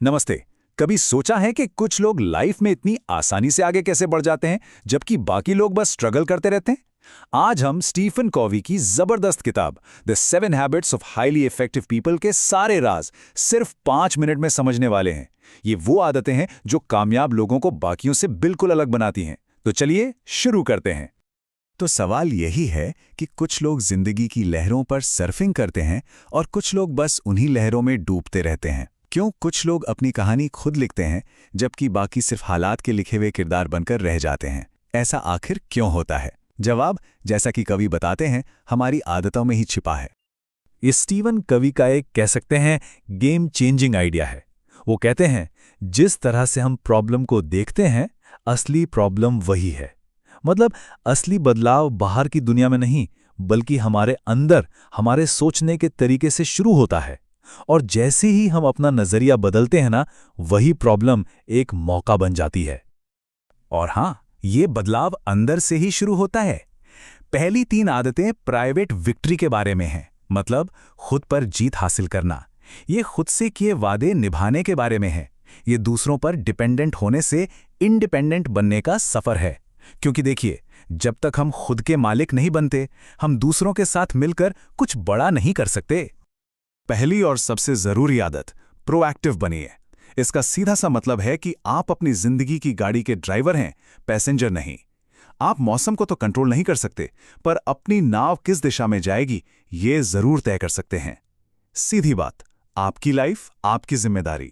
नमस्ते। कभी सोचा है कि कुछ लोग लाइफ में इतनी आसानी से आगे कैसे बढ़ जाते हैं जबकि बाकी लोग बस स्ट्रगल करते रहते हैं? आज हम स्टीफन कॉवी की जबरदस्त किताब the 7 habits of highly effective people के सारे राज सिर्फ 5 मिनट में समझने वाले हैं। ये वो आदतें हैं जो कामयाब लोगों को बाकियों से बिल्कुल अलग बनाती हैं। तो चलिए शुरू करते हैं। तो सवाल यही है कि कुछ लोग जिंदगी की लहरों पर सर्फिंग करते हैं और कुछ लोग बस उन्हीं लहरों में डूबते रहते हैं। क्यों कुछ लोग अपनी कहानी खुद लिखते हैं जबकि बाकी सिर्फ हालात के लिखे हुए किरदार बनकर रह जाते हैं? ऐसा आखिर क्यों होता है? जवाब, जैसा कि कवि बताते हैं, हमारी आदतों में ही छिपा है। ये स्टीवन कवी का एक कह सकते हैं गेम चेंजिंग आइडिया है। वो कहते हैं जिस तरह से हम प्रॉब्लम को देखते हैं असली प्रॉब्लम वही है। मतलब असली बदलाव बाहर की दुनिया में नहीं बल्कि हमारे अंदर हमारे सोचने के तरीके से शुरू होता है। और जैसे ही हम अपना नजरिया बदलते हैं ना, वही प्रॉब्लम एक मौका बन जाती है। और हां, ये बदलाव अंदर से ही शुरू होता है। पहली 3 आदतें प्राइवेट विक्ट्री के बारे में हैं, मतलब खुद पर जीत हासिल करना। ये खुद से किए वादे निभाने के बारे में है। ये दूसरों पर डिपेंडेंट होने से इंडिपेंडेंट बनने का सफर है। क्योंकि देखिए, जब तक हम खुद के मालिक नहीं बनते, हम दूसरों के साथ मिलकर कुछ बड़ा नहीं कर सकते। पहली और सबसे जरूरी आदत, प्रोएक्टिव बनिए। इसका सीधा सा मतलब है कि आप अपनी जिंदगी की गाड़ी के ड्राइवर हैं, पैसेंजर नहीं। आप मौसम को तो कंट्रोल नहीं कर सकते, पर अपनी नाव किस दिशा में जाएगी ये जरूर तय कर सकते हैं। सीधी बात, आपकी लाइफ, आपकी जिम्मेदारी।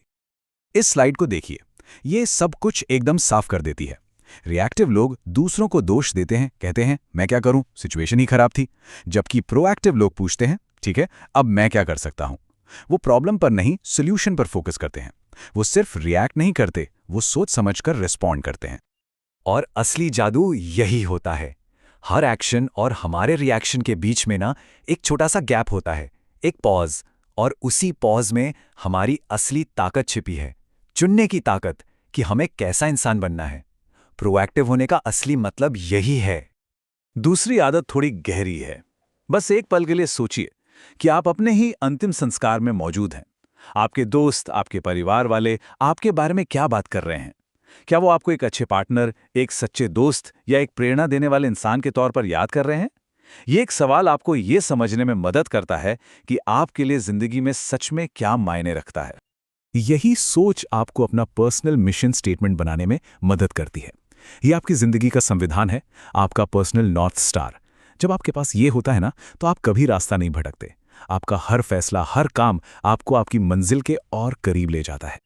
इस स्लाइड को देखिए, ये सब कुछ एकदम साफ कर देती है। रिएक्टिव लोग दूसरों को दोष देते हैं, कहते हैं मैं क्या करूं, सिचुएशन ही खराब थी। जबकि प्रोएक्टिव लोग पूछते हैं ठीक है, अब मैं क्या कर सकता हूं। वो प्रॉब्लम पर नहीं, सॉल्यूशन पर फोकस करते हैं। वो सिर्फ रिएक्ट नहीं करते, वो सोच समझकर रिस्पॉन्ड करते हैं। और असली जादू यही होता है। हर एक्शन और हमारे रिएक्शन के बीच में ना एक छोटा सा गैप होता है, एक पॉज। और उसी पॉज में हमारी असली ताकत छिपी है, चुनने की ताकत कि हमें कैसा इंसान बनना है। प्रोएक्टिव होने का असली मतलब यही है। दूसरी आदत थोड़ी गहरी है। बस एक पल के लिए सोचिए कि आप अपने ही अंतिम संस्कार में मौजूद हैं। आपके दोस्त, आपके परिवार वाले आपके बारे में क्या बात कर रहे हैं? क्या वो आपको एक अच्छे पार्टनर, एक सच्चे दोस्त या एक प्रेरणा देने वाले इंसान के तौर पर याद कर रहे हैं? ये एक सवाल आपको ये समझने में मदद करता है कि आपके लिए जिंदगी में सच में क्या मायने रखता है। यही सोच आपको अपना पर्सनल मिशन स्टेटमेंट बनाने में मदद करती है। ये आपकी जिंदगी का संविधान है, आपका पर्सनल नॉर्थ स्टार। जब आपके पास ये होता है ना, तो आप कभी रास्ता नहीं भटकते। आपका हर फैसला, हर काम आपको आपकी मंजिल के और करीब ले जाता है।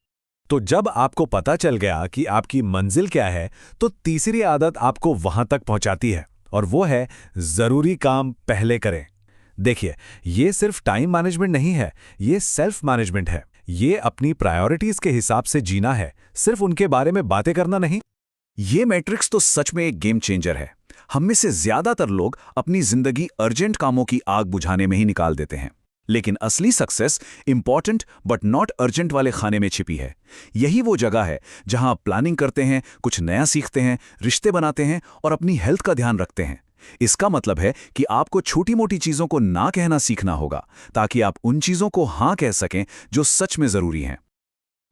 तो जब आपको पता चल गया कि आपकी मंजिल क्या है, तो तीसरी आदत आपको वहां तक पहुंचाती है, और वो है जरूरी काम पहले करें। देखिए, ये सिर्फ टाइम मैनेजमेंट नहीं है, ये सेल्फ मैनेजमेंट है। ये अपनी प्रायोरिटीज के हिसाब से जीना है, सिर्फ उनके बारे में बातें करना नहीं। ये मैट्रिक्स तो सच में एक गेम चेंजर है। हम में से ज्यादातर लोग अपनी जिंदगी अर्जेंट कामों की आग बुझाने में ही निकाल देते हैं, लेकिन असली success important but not urgent वाले खाने में छिपी है। यही वो जगह है जहां आप प्लानिंग करते हैं, कुछ नया सीखते हैं, रिश्ते बनाते हैं और अपनी हेल्थ का ध्यान रखते हैं। इसका मतलब है कि आपको छोटी मोटी चीजों को ना कहना सीखना होगा, ताकि आप उन चीजों को हां कह सकें जो सच में जरूरी हैं।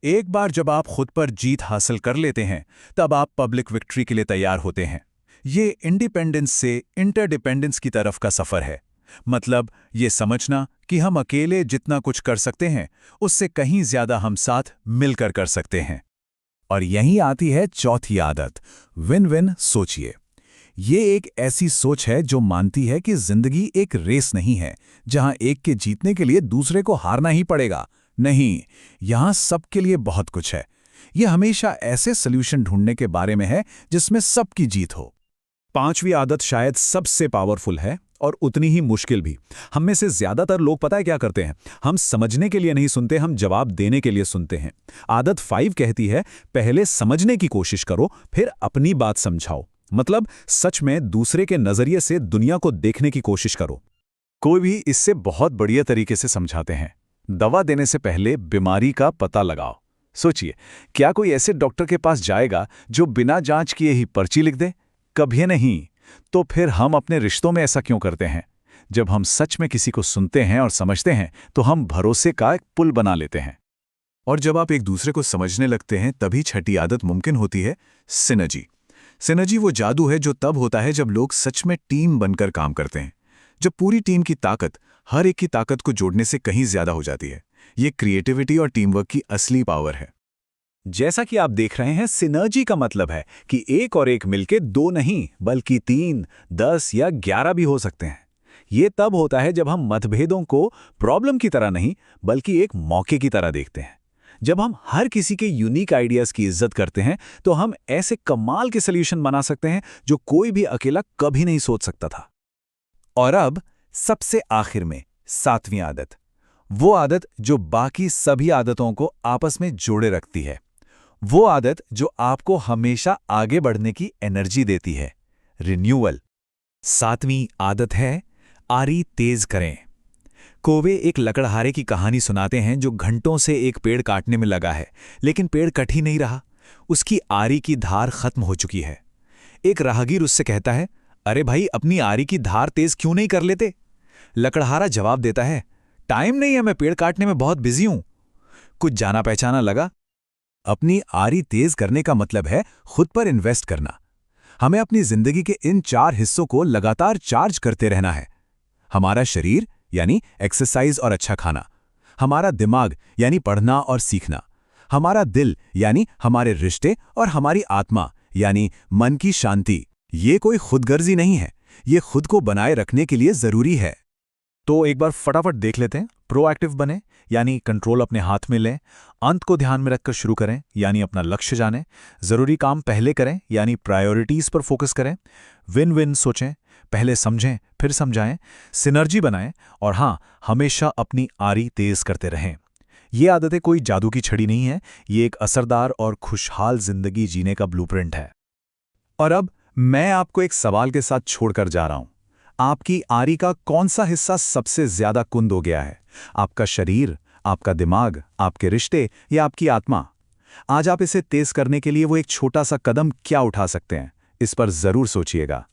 एक बार जब आप खुद पर जीत हासिल कर लेते हैं, तब आप पब्लिक विक्ट्री के लिए तैयार होते हैं। ये इंडिपेंडेंस से इंटरडिपेंडेंस की तरफ का सफर है। मतलब ये समझना कि हम अकेले जितना कुछ कर सकते हैं, उससे कहीं ज्यादा हम साथ मिलकर कर सकते हैं। और यहीं आती है चौथी आदत, विन विन सोचिए। ये एक ऐसी सोच है जो मानती है कि जिंदगी एक रेस नहीं है जहां एक के जीतने के लिए दूसरे को हारना ही पड़ेगा। नहीं, यहां सबके लिए बहुत कुछ है। यह हमेशा ऐसे सॉल्यूशन ढूंढने के बारे में है जिसमें सबकी जीत हो। पांचवी आदत शायद सबसे पावरफुल है और उतनी ही मुश्किल भी। हम में से ज्यादातर लोग पता है क्या करते हैं? हम समझने के लिए नहीं सुनते, हम जवाब देने के लिए सुनते हैं। आदत 5 कहती है पहले समझने की कोशिश करो, फिर अपनी बात समझाओ। मतलब सच में दूसरे के नजरिए से दुनिया को देखने की कोशिश करो। कोई भी इससे बहुत बढ़िया तरीके से समझाते हैं, दवा देने से पहले बीमारी का पता लगाओ। सोचिए, क्या कोई ऐसे डॉक्टर के पास जाएगा जो बिना जांच किए ही पर्ची लिख दे? कभी नहीं। तो फिर हम अपने रिश्तों में ऐसा क्यों करते हैं? जब हम सच में किसी को सुनते हैं और समझते हैं, तो हम भरोसे का एक पुल बना लेते हैं। और जब आप एक दूसरे को समझने लगते हैं तभी छठी आदत मुमकिन होती है, सिनर्जी। सिनर्जी वो जादू है जो तब होता है जब लोग सच में टीम बनकर काम करते हैं, जब पूरी टीम की ताकत हर एक की ताकत को जोड़ने से कहीं ज्यादा हो जाती है। ये क्रिएटिविटी और टीम वर्क की असली पावर है। जैसा कि आप देख रहे हैं, सिनर्जी का मतलब है कि एक और एक मिलके 2 नहीं बल्कि 3, 10 या 11 भी हो सकते हैं। ये तब होता है जब हम मतभेदों को प्रॉब्लम की तरह नहीं बल्कि एक मौके की तरह देखते हैं। जब हम हर किसी के यूनिक आइडियाज की इज्जत करते हैं तो हम ऐसे कमाल के सॉल्यूशन बना सकते हैं जो कोई भी अकेला कभी नहीं सोच सकता था। और अब सबसे आखिर में 7वीं आदत, वो आदत जो बाकी सभी आदतों को आपस में जोड़े रखती है, वो आदत जो आपको हमेशा आगे बढ़ने की एनर्जी देती है, रिन्यूअल। 7वीं आदत है आरी तेज करें। कोवे एक लकड़हारे की कहानी सुनाते हैं जो घंटों से एक पेड़ काटने में लगा है, लेकिन पेड़ कट ही नहीं रहा। उसकी आरी की धार खत्म हो चुकी है। एक राहगीर उससे कहता है, अरे भाई, अपनी आरी की धार तेज क्यों नहीं कर लेते? लकड़हारा जवाब देता है, टाइम नहीं है, मैं पेड़ काटने में बहुत बिजी हूं। कुछ जाना पहचाना लगा। अपनी आरी तेज करने का मतलब है खुद पर इन्वेस्ट करना। हमें अपनी जिंदगी के इन 4 हिस्सों को लगातार चार्ज करते रहना है। हमारा शरीर यानी एक्सरसाइज और अच्छा खाना, हमारा दिमाग यानी पढ़ना और सीखना, हमारा दिल यानी हमारे रिश्ते और हमारी आत्मा यानी मन की शांति। ये कोई खुदगर्जी नहीं है, ये खुद को बनाए रखने के लिए जरूरी है। तो एक बार फटाफट देख लेते हैं। प्रोएक्टिव बने यानी कंट्रोल अपने हाथ में लें, अंत को ध्यान में रखकर शुरू करें यानी अपना लक्ष्य जानें, जरूरी काम पहले करें यानी प्रायोरिटीज पर फोकस करें, विन विन सोचें, पहले समझें फिर समझाएं, सिनर्जी बनाएं और हाँ, हमेशा अपनी आरी तेज करते रहें। ये आदतें कोई जादू की छड़ी नहीं है, ये एक असरदार और खुशहाल जिंदगी जीने का ब्लूप्रिंट है। और अब मैं आपको एक सवाल के साथ छोड़कर जा रहा हूं। आपकी आरी का कौन सा हिस्सा सबसे ज्यादा कुंद हो गया है? आपका शरीर, आपका दिमाग, आपके रिश्ते या आपकी आत्मा? आज आप इसे तेज करने के लिए वो एक छोटा सा कदम क्या उठा सकते हैं? इस पर जरूर सोचिएगा।